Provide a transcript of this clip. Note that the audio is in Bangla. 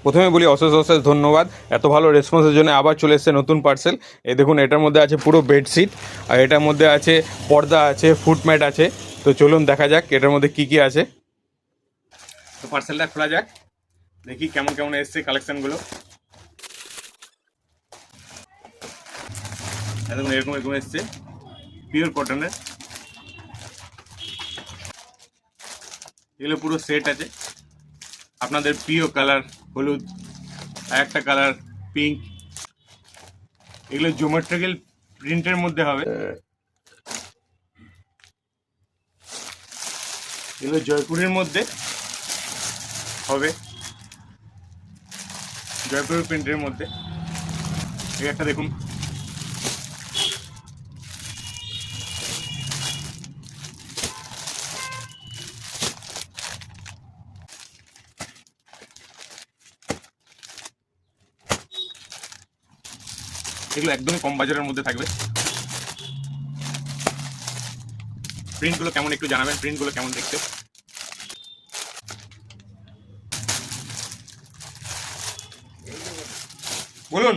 প্রথমে বলি অশেষ অশেষ ধন্যবাদ এত ভালো রেসপন্সের জন্য। আবার চলে এসছে নতুন পার্সেল। এই দেখুন, এটার মধ্যে আছে পুরো বেডশিট, আর এটার মধ্যে আছে পর্দা আছে, ফুটম্যাট আছে। তো চলুন দেখা যাক এটার মধ্যে কি কি আছে। তো পার্সেলটা খোলা যাক, দেখি কেমন কেমন এসছে কালেকশনগুলো। একদম এরকম এরকম এসছে, পিওর কটনের। এগুলো পুরো সেট আছে, আপনাদের প্রিয় কালার হলুদ, আর একটা কালার পিঙ্ক। এগুলো জিওমেট্রিক্যাল প্রিন্টের মধ্যে হবে। এগুলো জয়পুরের মধ্যে হবে, জয়পুরের প্রিন্টের মধ্যে। এই একটা দেখুন, এগুলো একদমই কম বাজারের মধ্যে থাকবে। প্রিন্টগুলো কেমন একটু জানাবেন, প্রিন্টগুলো কেমন দেখতে। বলুন।